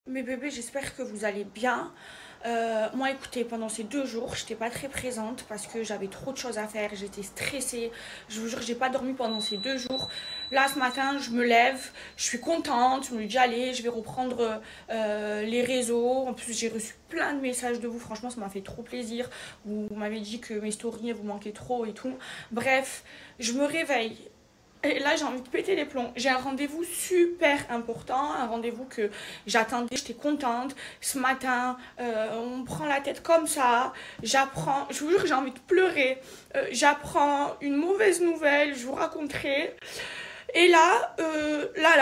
Mes bébés, j'espère que vous allez bien. Moi, écoutez, pendant ces 2 jours, j'étais pas très présente parce que j'avais trop de choses à faire. J'étais stressée. Je vous jure, j'ai pas dormi pendant ces 2 jours. Là, ce matin, je me lève, je suis contente. Je me dis, allez, je vais reprendre les réseaux. En plus, j'ai reçu plein de messages de vous. Franchement, ça m'a fait trop plaisir. Vous m'avez dit que mes stories, vous manquaient trop et tout. Bref, je me réveille. Et là, j'ai envie de péter les plombs. J'ai un rendez-vous super important, un rendez-vous que j'attendais, j'étais contente. Ce matin, on me prend la tête comme ça. J'apprends, je vous jure que j'ai envie de pleurer. J'apprends une mauvaise nouvelle, je vous raconterai. Et là,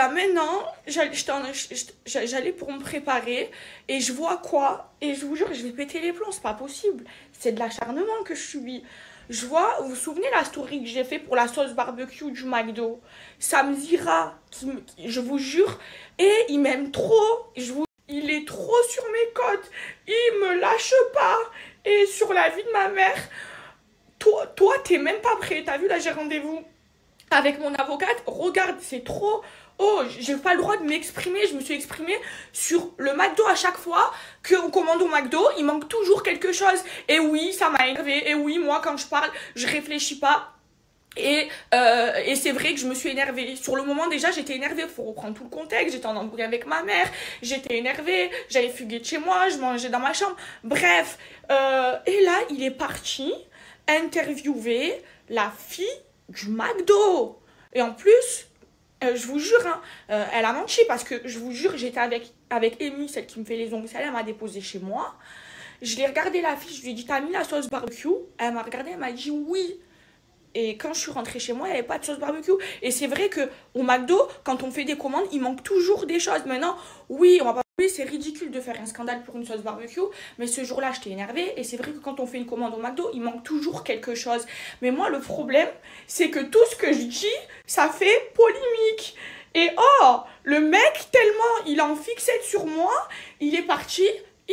maintenant, j'allais pour me préparer et je vois quoi? Et je vous jure, je vais péter les plombs, c'est pas possible. C'est de l'acharnement que je subis. Je vois, vous vous souvenez la story que j'ai fait pour la sauce barbecue du McDo? Sam Zira, je vous jure, et il m'aime trop. Il est trop sur mes côtes. Il me lâche pas. Et sur la vie de ma mère, toi, t'es même pas prêt. T'as vu, là, j'ai rendez-vous avec mon avocate. Regarde, c'est trop. Oh, j'ai pas le droit de m'exprimer. Je me suis exprimée sur le McDo à chaque fois qu'on commande au McDo. Il manque toujours quelque chose. Et oui, ça m'a énervé. Et oui, moi, quand je parle, je réfléchis pas. Et c'est vrai que je me suis énervée. Sur le moment, déjà, j'étais énervée. Faut reprendre tout le contexte. J'étais en embrouille avec ma mère. J'étais énervée. J'avais fugué de chez moi. Je mangeais dans ma chambre. Bref. Et là, il est parti interviewer la fille du McDo. Et en plus, je vous jure, hein, elle a menti parce que je vous jure, j'étais avec Amy, celle qui me fait les ongles. Elle m'a déposé chez moi. Je l'ai regardé la fille. Je lui ai dit, t'as mis la sauce barbecue? Elle m'a regardé. Elle m'a dit oui. Et quand je suis rentrée chez moi, il n'y avait pas de sauce barbecue. Et c'est vrai que au McDo, quand on fait des commandes, il manque toujours des choses. Maintenant, oui, on va pas. Oui, c'est ridicule de faire un scandale pour une sauce barbecue, mais ce jour-là, j'étais énervée. Et c'est vrai que quand on fait une commande au McDo, il manque toujours quelque chose. Mais moi, le problème, c'est que tout ce que je dis, ça fait polémique. Et oh, le mec, tellement il en fixette sur moi, il est parti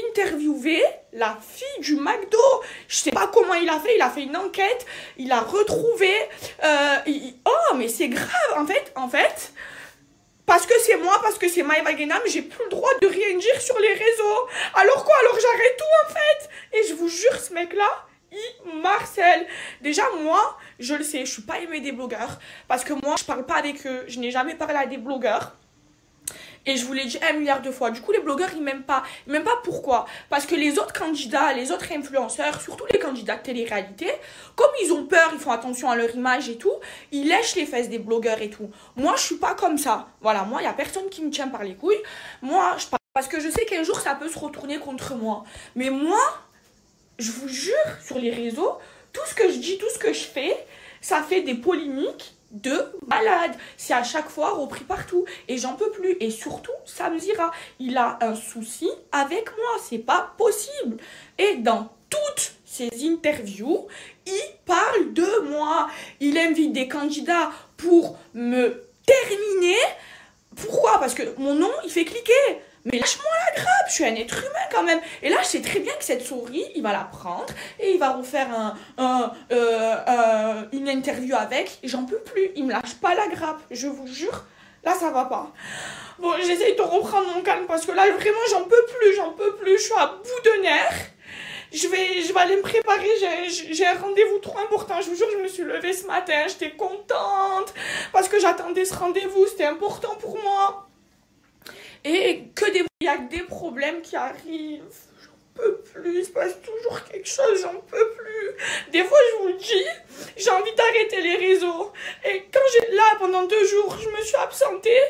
interviewer la fille du McDo. Je sais pas comment il a fait une enquête, il a retrouvé. Oh, mais c'est grave, en fait, parce que c'est moi, parce que c'est Maëva Guénam, j'ai plus le droit de rien dire sur les réseaux. Alors quoi? Alors j'arrête tout, en fait. Et je vous jure, ce mec-là, il marcelle. Déjà, moi, je le sais, je suis pas aimée des blogueurs, parce que moi, je parle pas avec eux, je n'ai jamais parlé à des blogueurs. Et je vous l'ai dit 1 milliard de fois. Du coup, les blogueurs, ils m'aiment pas. Ils m'aiment pas pourquoi? Parce que les autres candidats, les autres influenceurs, surtout les candidats de télé-réalité, comme ils ont peur, ils font attention à leur image et tout, ils lèchent les fesses des blogueurs et tout. Moi, je suis pas comme ça. Voilà, moi, il y a personne qui me tient par les couilles. Moi, je parle parce que je sais qu'un jour, ça peut se retourner contre moi. Mais moi, je vous jure, sur les réseaux, tout ce que je dis, tout ce que je fais, ça fait des polémiques de malade. C'est à chaque fois repris partout. Et j'en peux plus. Et surtout, Sam Zira, il a un souci avec moi. C'est pas possible. Et dans toutes ses interviews, il parle de moi. Il invite des candidats pour me terminer. Pourquoi? Parce que mon nom, il fait cliquer. Mais lâche-moi la grappe, je suis un être humain quand même. Et là, je sais très bien que cette souris, il va la prendre et il va refaire une interview avec. J'en peux plus, il me lâche pas la grappe, je vous jure. Là, ça va pas. Bon, j'essaye de reprendre mon calme parce que là, vraiment, j'en peux plus, j'en peux plus. Je suis à bout de nerfs. Je vais aller me préparer, j'ai un rendez-vous trop important. Je vous jure, je me suis levée ce matin, j'étais contente parce que j'attendais ce rendez-vous, c'était important pour moi. Et il y a que des problèmes qui arrivent. J'en peux plus, il se passe toujours quelque chose, j'en peux plus. Des fois, je vous le dis, j'ai envie d'arrêter les réseaux. Et quand là, pendant 2 jours, je me suis absentée.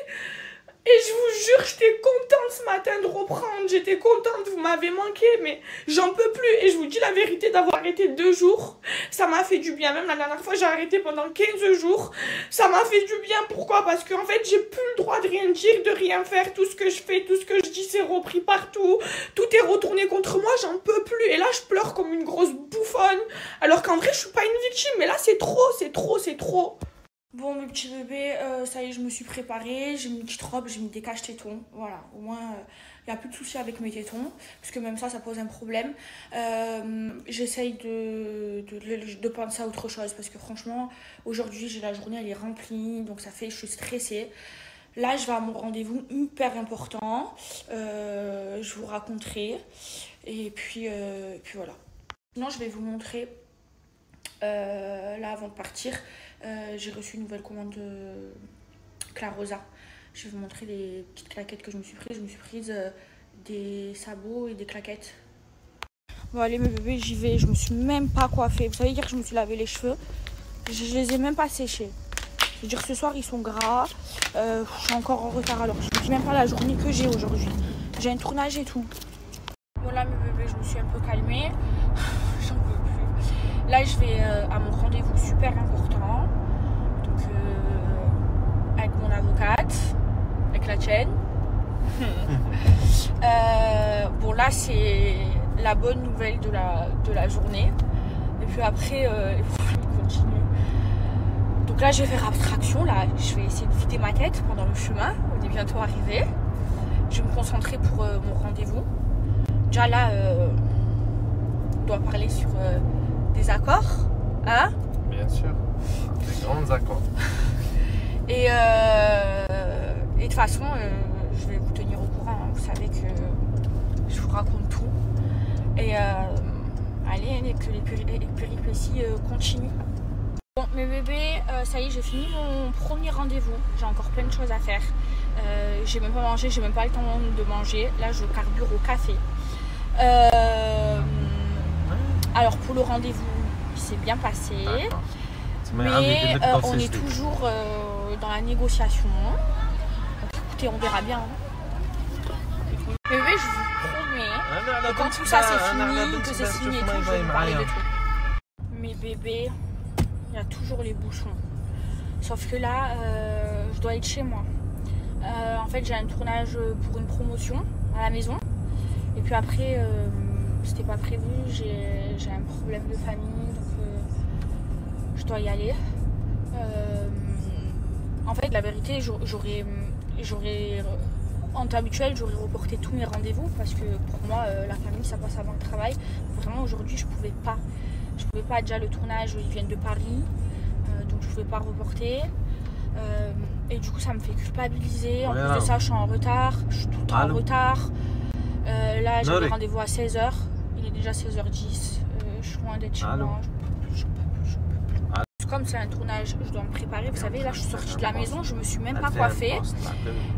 Et je vous jure, j'étais contente ce matin de reprendre. J'étais contente, vous m'avez manqué, mais j'en peux plus. Et je vous dis la vérité, d'avoir arrêté 2 jours, ça m'a fait du bien. Même la dernière fois, j'ai arrêté pendant 15 jours. Ça m'a fait du bien. Pourquoi? Parce qu'en fait, j'ai plus le droit de rien dire, de rien faire. Tout ce que je fais, tout ce que je dis, c'est repris partout. Tout est retourné contre moi, j'en peux plus. Et là, je pleure comme une grosse bouffonne. Alors qu'en vrai, je suis pas une victime. Mais là, c'est trop, c'est trop, c'est trop. Bon, mes petits bébés, ça y est, je me suis préparée, j'ai mis une petite robe, j'ai mis des caches-tétons, voilà, au moins, il n'y a plus de soucis avec mes tétons, parce que même ça pose un problème. J'essaye de penser à autre chose, parce que franchement, aujourd'hui, j'ai la journée, elle est remplie, donc ça fait, je suis stressée. Là, je vais à mon rendez-vous hyper important. je vous raconterai. Et puis voilà. Sinon, je vais vous montrer, là avant de partir, j'ai reçu une nouvelle commande de Clarosa. Je vais vous montrer les petites claquettes que je me suis prises. Je me suis prise des sabots et des claquettes. Bon allez mes bébés, j'y vais. Je me suis même pas coiffée. Vous savez, hier je me suis lavé les cheveux. Je les ai même pas séchés. Je veux dire, ce soir ils sont gras. Je suis encore en retard alors. Je ne dis même pas la journée que j'ai aujourd'hui. J'ai un tournage et tout. Bon là mes bébés, je me suis un peu calmée. J'en peux plus. Là je vais à mon rendez-vous super important. Donc avec mon avocate, avec la tienne. Bon là c'est la bonne nouvelle de la journée. Et puis après il faut que je continue. Donc là je vais faire abstraction. Là je vais essayer de vider ma tête pendant le chemin. On est bientôt arrivé. Je vais me concentrer pour mon rendez-vous. Déjà là on doit parler sur des accords, hein? Bien sûr, des grands accords. Et de toute façon je vais vous tenir au courant, hein. Vous savez que je vous raconte tout. Et allez, que les péripéties continuent. Bon, mes bébés, ça y est, j'ai fini mon premier rendez-vous. J'ai encore plein de choses à faire. J'ai même pas mangé, j'ai même pas le temps de manger. Là, je carbure au café. Alors, pour le rendez-vous, il s'est bien passé. Mais on est toujours dans la négociation. Écoutez, on verra bien. Mais oui, je vous promets que quand tout ça c'est fini, que c'est signé et tout, je vais vous parler de tout. Mes bébés, il y a toujours les bouchons. Sauf que là, je dois être chez moi. En fait, j'ai un tournage pour une promotion à la maison. Et puis après, c'était pas prévu, j'ai un problème de famille, donc je dois y aller. En fait, la vérité, j'aurais en temps habituel, j'aurais reporté tous mes rendez-vous parce que pour moi, la famille, ça passe avant le travail. Vraiment, aujourd'hui, je pouvais pas. Je pouvais pas. Déjà, le tournage, ils viennent de Paris, donc je pouvais pas reporter. Et du coup, ça me fait culpabiliser. En plus de ça, je suis en retard. Je suis tout le temps en retard. Là, j'ai le rendez-vous à 16h. Il est déjà 16h10. Je suis loin d'être chez moi. Comme c'est un tournage, je dois me préparer. Vous savez, là, je suis sortie de la maison, je me suis même pas coiffée.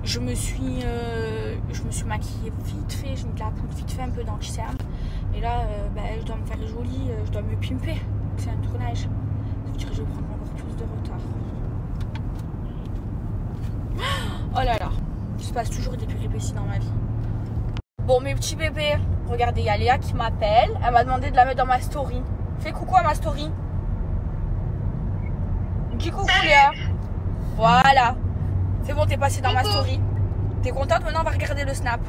Je me suis maquillée vite fait, je mets de la poudre vite fait, un peu d'anti-cerne. Et là, je dois me faire jolie, je dois me pimper. C'est un tournage. Ça veut dire que je vais prendre encore plus de retard. Oh là là, il se passe toujours des péripéties dans ma vie. Bon, mes petits bébés, regardez, il y a Léa qui m'appelle. Elle m'a demandé de la mettre dans ma story. Fais coucou à ma story. Dis coucou Léa. Voilà. C'est bon, t'es passé dans ma story. T'es contente? Maintenant on va regarder le snap.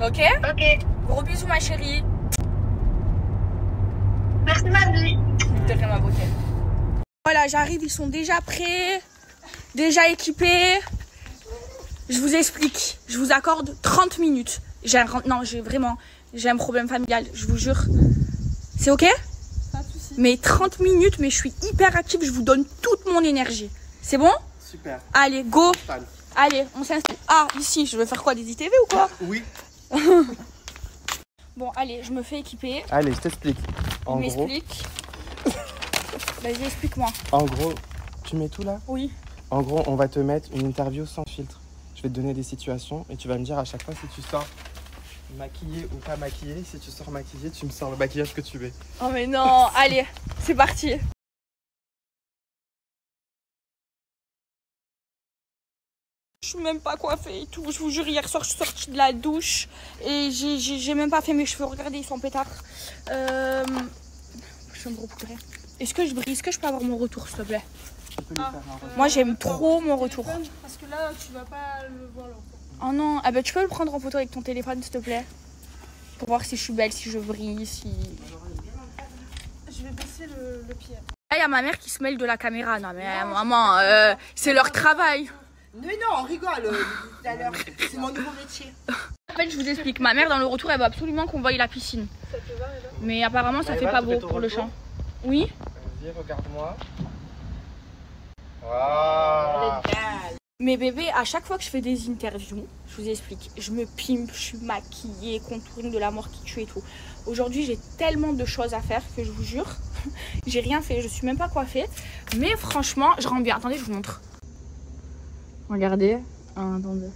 Ok? Ok. Gros bisous ma chérie. Merci ma vie. De rien ma beauté. Voilà, j'arrive, ils sont déjà prêts. Déjà équipés. Je vous explique. Je vous accorde 30 minutes. J'ai un problème familial, je vous jure. C'est ok? Mais 30 minutes, mais je suis hyper active, je vous donne toute mon énergie. C'est bon? Super. Allez, go. Allez, on s'installe. Ah, ici, je vais faire quoi? Des ITV ou quoi? Oui. Bon, allez, je me fais équiper. Allez, je t'explique. En gros... Vas-y, explique-moi. En gros, tu mets tout là? Oui. En gros, on va te mettre une interview sans filtre. Je vais te donner des situations et tu vas me dire à chaque fois si tu sors maquillée ou pas maquillée. Si tu sors maquillée, tu me sors le maquillage que tu veux. Oh mais non, allez, c'est parti. Je suis même pas coiffée et tout. Je vous jure, hier soir, je suis sortie de la douche et j'ai même pas fait mes cheveux. Regardez, ils sont pétards. Je vais me recoudrer. Est-ce que je brille? Est-ce que je peux avoir mon retour, s'il te plaît? Moi, j'aime trop mon retour. Parce que là, tu vas pas le voir là. Oh non, ah bah tu peux le prendre en photo avec ton téléphone s'il te plaît. Pour voir si je suis belle, si je brille, si... Je vais baisser le pied. Là, il y a ma mère qui se mêle de la caméra. Non mais non, maman, c'est leur travail. Mais non, on rigole tout à l'heure. C'est mon nouveau métier. En fait, je vous explique. Ma mère, dans le retour, elle veut absolument qu'on voie la piscine. Ça te va, alors? Mais apparemment, ça fait pas beau pour le champ. Oui. Vas-y, regarde-moi. Wow. Mes bébés, à chaque fois que je fais des interviews, je vous explique, je me pimpe, je suis maquillée, contouring de la mort qui tue et tout. Aujourd'hui, j'ai tellement de choses à faire que je vous jure, j'ai rien fait, je suis même pas coiffée. Mais franchement, je rends bien. Attendez, je vous montre. Regardez. Ah, attendez.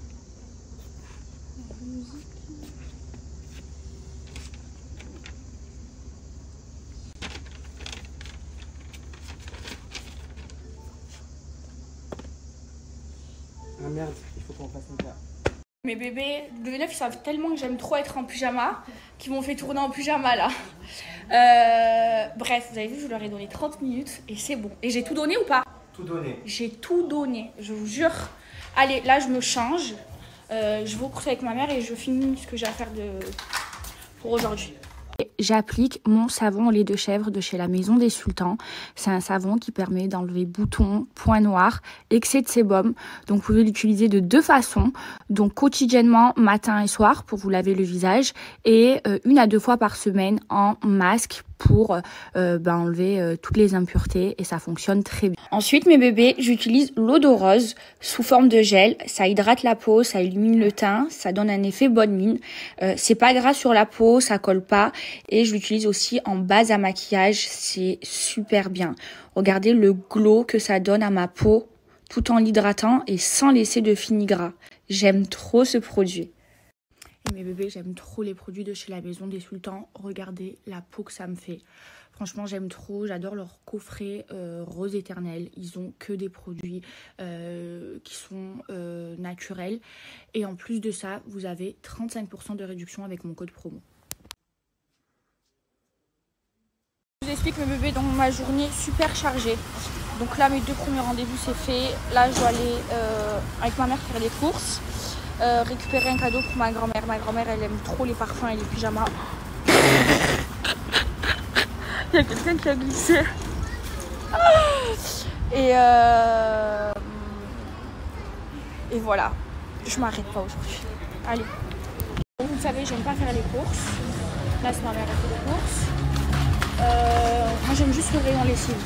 Ah merde, il faut qu'on fasse une carte. Mes bébés de 9 ils savent tellement que j'aime trop être en pyjama qu'ils m'ont fait tourner en pyjama là. Bref, vous avez vu, je leur ai donné 30 minutes et c'est bon. Et j'ai tout donné ou pas? Tout donné. J'ai tout donné, je vous jure. Allez, là je me change. Je vais aux courses avec ma mère et je finis ce que j'ai à faire pour aujourd'hui. J'applique mon savon au lait de chèvre de chez la Maison des Sultans. C'est un savon qui permet d'enlever boutons, points noirs, excès de sébum. Donc vous pouvez l'utiliser de deux façons. Donc quotidiennement, matin et soir pour vous laver le visage. Et 1 à 2 fois par semaine en masque pour enlever toutes les impuretés et ça fonctionne très bien. Ensuite mes bébés, j'utilise l'eau d'eau rose sous forme de gel. Ça hydrate la peau, ça illumine le teint, ça donne un effet bonne mine. C'est pas gras sur la peau, ça colle pas et je l'utilise aussi en base à maquillage, c'est super bien. Regardez le glow que ça donne à ma peau tout en l'hydratant et sans laisser de fini gras. J'aime trop ce produit. Et mes bébés, j'aime trop les produits de chez la Maison des Sultans. Regardez la peau que ça me fait. Franchement, j'aime trop. J'adore leur coffret rose éternel. Ils ont que des produits qui sont naturels. Et en plus de ça, vous avez 35% de réduction avec mon code promo. Je vous explique mes bébés dans ma journée super chargée. Donc là, mes 2 premiers rendez-vous, c'est fait. Là, je dois aller avec ma mère faire les courses. Récupérer un cadeau pour ma grand-mère. Ma grand-mère, elle aime trop les parfums et les pyjamas. Il y a quelqu'un qui a glissé. Et voilà. Je m'arrête pas aujourd'hui. Allez. Vous le savez, j'aime pas faire les courses. Là, c'est ma mère qui fait les courses. Moi, j'aime juste le rayon lessive.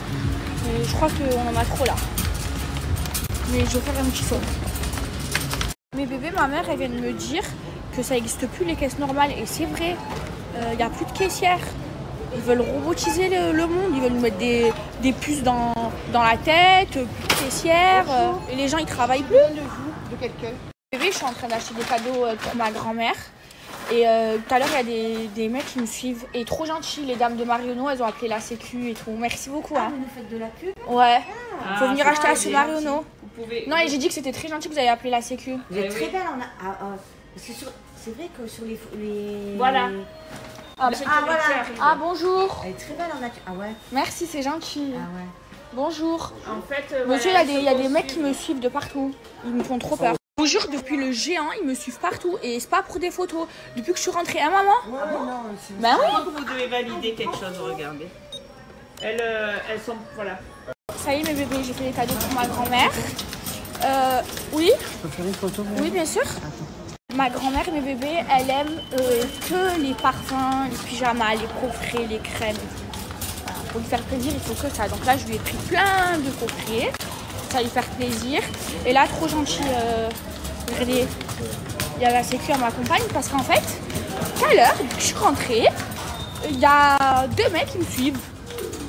Mais je crois qu'on en a trop là. Mais je vais faire un petit saut. Mes bébés, ma mère, elle vient de me dire que ça n'existe plus les caisses normales. Et c'est vrai, il n'y a plus de caissières. Ils veulent robotiser le monde. Ils veulent nous mettre des puces dans la tête, plus de caissières. Et les gens, ils travaillent plus. De quelqu'un. Bébé, je suis en train d'acheter des cadeaux pour ma grand-mère. Et tout à l'heure, il y a des mecs qui me suivent. Et trop gentils, les dames de Marionneau, elles ont appelé la sécu et tout. Merci beaucoup. Ah, vous nous faites de la pub? Ouais. Faut venir acheter à chez Marionneau. Pouvez... Non, et j'ai dit que c'était très gentil que vous avez appelé la sécu. Vous êtes très belle. Parce que c'est vrai que sur les... Voilà. Ah, voilà. Ah, bonjour. Elle est très belle en nature. Ah ouais. Merci, c'est gentil. Ah ouais. Bonjour. En fait, monsieur, il y a des mecs qui me suivent de partout. Ils me font trop peur. Je vous jure, depuis le géant, ils me suivent partout. Et c'est pas pour des photos. Depuis que je suis rentrée, hein, maman? Ah bon? Non, bah oui. Je crois que vous devez valider quelque chose, regardez. Elles sont, voilà. Ça y est, mes bébés, j'ai fait des cadeaux pour ma grand-mère. Oui? Je peux faire une photo? Oui, bien sûr. Attends. Ma grand-mère, mes bébés, elle aime que les parfums, les pyjamas, les coffrets, les crèmes. Voilà, pour lui faire plaisir, il faut que ça. Donc là, je lui ai pris plein de coffrets. Ça va lui faire plaisir. Et là, trop gentil. Regardez, il y a la sécu, elle m'accompagne parce qu'en fait, tout à l'heure, depuis que je suis rentrée, il y a 2 mecs qui me suivent.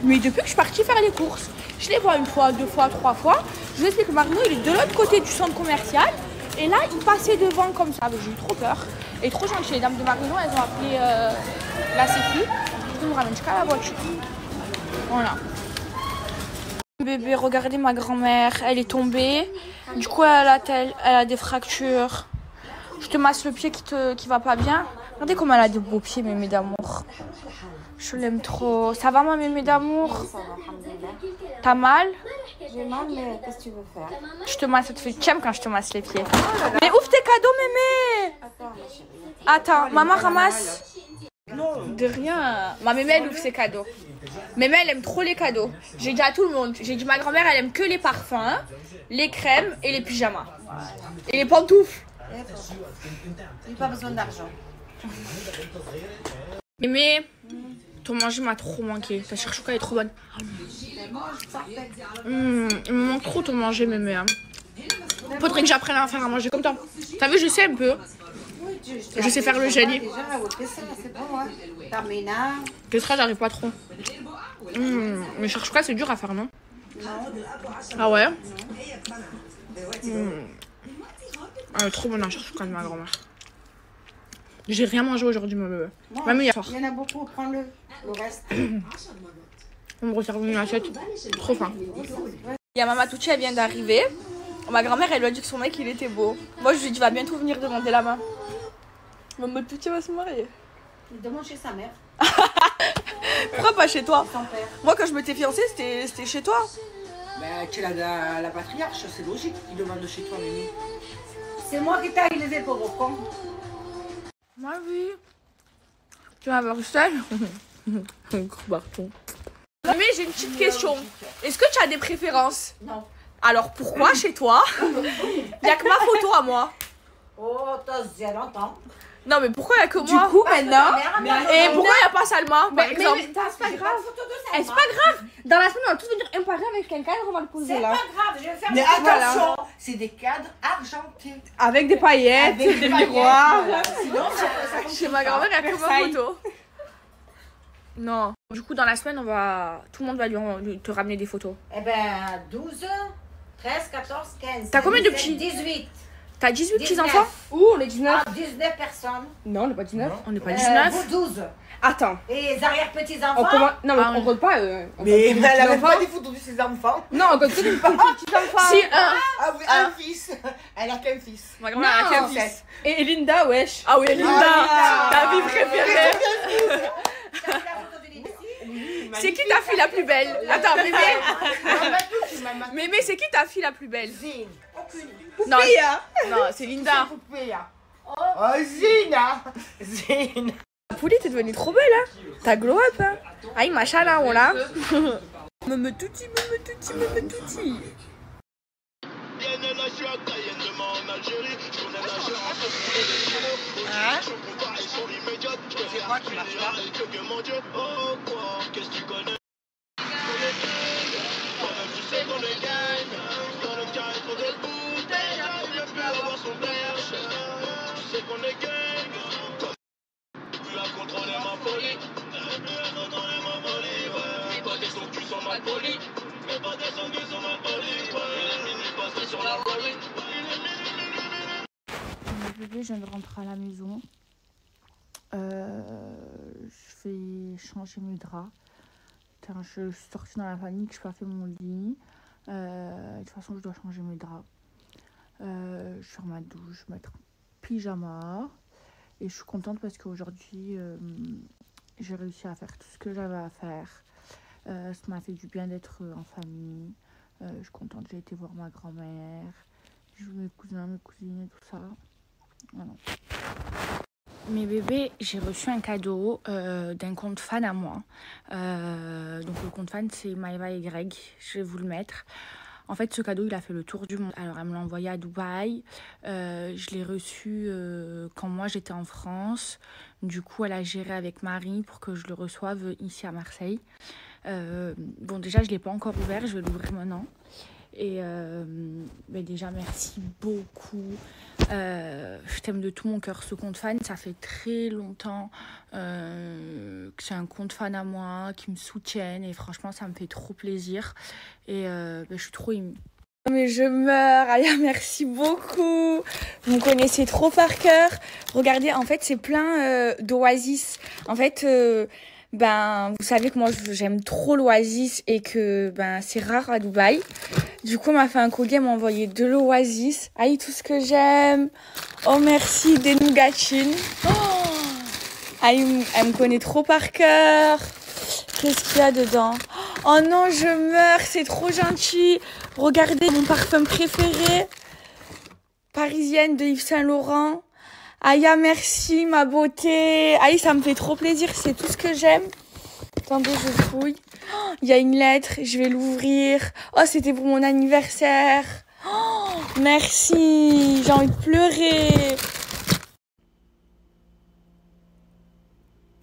Mais depuis que je suis partie faire les courses, je les vois 1 fois, 2 fois, 3 fois. Je vous explique que Marino, il est de l'autre côté du centre commercial. Et là, il passait devant comme ça. J'ai eu trop peur. Et trop gentil. Les dames de Marino, elles ont appelé la sécu. Ils me ramènent jusqu'à la voiture. Voilà. Bébé, regardez ma grand-mère. Elle est tombée. Du coup, elle a des fractures. Je te masse le pied qui va pas bien. Regardez comme elle a des beaux pieds, mémé d'amour. Je l'aime trop. Ça va, ma mémé d'amour? T'as mal? j'ai mal, mais qu'est-ce que tu veux faire? Je te masse, ça te fait tiens quand je te masse les pieds. Mais ouvre tes cadeaux, mémé! Attends, ma chérie. Attends, maman ramasse. De rien. Ma mémé, elle ouvre ses cadeaux. Mémé, elle aime trop les cadeaux. J'ai dit à tout le monde. J'ai dit, ma grand-mère, elle aime que les parfums, les crèmes et les pyjamas. Et les pantoufles. J'ai pas besoin d'argent. Mémé, ton manger m'a trop manqué. Ta chouchouka est trop bonne. Il me manque trop ton manger, mémé. Hein. Faudrait que j'apprenne à faire à manger comme toi. T'as vu, je sais un peu. Je sais faire le génie. Qu'est-ce que j'arrive pas trop. Mais cherche-quoi, c'est dur à faire, non? Ah ouais? Elle est trop bonne à cherche-quoi de ma grand-mère. J'ai rien mangé aujourd'hui, mon bébé. Même hier soir. Il y en a beaucoup, prends-le. Le reste. On me resserve une assiette. Trop faim. Il y a Mama Tucci, elle vient d'arriver. Ma grand-mère, elle lui a dit que son mec, il était beau. Moi, je lui ai dit, va bientôt venir demander la main. Mama Tucci va se marier. Il demande chez sa mère. Pourquoi pas chez toi? Son père. Moi, quand je m'étais fiancée, c'était chez toi. Bah, tu es la patriarche, c'est logique. Il demande chez toi, Mimi. C'est moi qui t'ai élevé, pauvre con. Ma vie. Tu vas avoir ça? Un gros bâton. Mais j'ai une petite question. Est-ce que tu as des préférences? Non. Alors pourquoi chez toi, il n'y a que ma photo à moi? Oh, t'as il y a longtemps. Non mais pourquoi il n'y a que moi? Du coup, maintenant. Et pourquoi il n'y a pas Salma par exemple? C'est pas grave. C'est pas grave. Dans la semaine on va tous venir un par un avec quelqu'un et on va le poser C'est là. pas grave, je vais faire Mais des photos. attention, c'est des cadres argentés. Avec des paillettes, Avec des paillettes, miroirs. voilà. Sinon, ça Chez ma grand-mère il n'y a que ma Versailles. photo. Non. Du coup dans la semaine tout le monde va lui te ramener des photos. Eh ben, 12, 13, 14, 15. T'as combien de 17, petits? 18. T'as 18 petits 19. enfants? Ouh, on est 19. Ah, 19 personnes. Non, on n'est pas 19. On n'est pas 19. Vous 12. Attends. Et les arrière-petits-enfants. On commence... Non, mais Ah, on compte pas. On Mais compte elle les avait pas enfants. des photos de ses enfants. Non, on compte que les petits enfants. Si, Ah oui, un fils. Elle a qu'un fils. Ma grand-mère a qu'un Non. fils. Et Linda, wesh. Ah oui, Linda, Ah, ta vie préférée. T'as vu la photo de Lindsay? C'est qui ta fille la plus belle? Attends, mémé. Maman, Mémé, c'est qui ta fille la plus belle? Zine. Non, non, c'est Linda. Poupée, hein. Oh, Zina. Zine. La poulie, t'es devenue trop belle, hein? T'as glow up, hein? Aïe, machallah, on l'a. Me touti, me touti. Hein? C'est quoi qui marche pas? Je viens de rentrer à la maison. Je vais changer mes draps. Putain, je suis sortie dans la panique, je n'ai pas fait mon lit. De toute façon, je dois changer mes draps. Je vais faire ma douche, mettre un pyjama. Et je suis contente parce qu'aujourd'hui, j'ai réussi à faire tout ce que j'avais à faire. Ça m'a fait du bien d'être en famille. Je suis contente, j'ai été voir ma grand-mère. J'ai vu mes cousins, mes cousines et tout ça. Voilà. Mes bébés, j'ai reçu un cadeau d'un compte fan à moi. Donc le compte fan, c'est Maëva et Greg. Je vais vous le mettre. En fait, ce cadeau, il a fait le tour du monde. Alors, elle me l'a envoyé à Dubaï. Je l'ai reçu quand moi, j'étais en France. Du coup, elle a géré avec Marie pour que je le reçoive ici à Marseille. Bon, déjà, je ne l'ai pas encore ouvert. Je vais l'ouvrir maintenant. Et déjà, merci beaucoup. Je t'aime de tout mon cœur, ce compte fan. Ça fait très longtemps que c'est un compte fan à moi, qui me soutiennent. Et franchement, ça me fait trop plaisir. Et je suis trop émue. Mais je meurs, Aya, merci beaucoup. Vous me connaissez trop par cœur. Regardez, en fait, c'est plein d'oasis. En fait... vous savez que moi j'aime trop l'oasis et que c'est rare à Dubaï. Du coup, on m'a fait un collier, elle m'a envoyé de l'oasis. Aïe, tout ce que j'aime. Oh, merci, des nougatines. Oh, aïe, elle me connaît trop par cœur. Qu'est-ce qu'il y a dedans? Oh non, je meurs, c'est trop gentil. Regardez mon parfum préféré. Parisienne de Yves Saint Laurent. Aya, merci, ma beauté. Aïe, ça me fait trop plaisir, c'est tout ce que j'aime. Attendez, je fouille. Il y a une lettre, je vais l'ouvrir. Oh, c'était pour mon anniversaire. Oh, merci, j'ai envie de pleurer.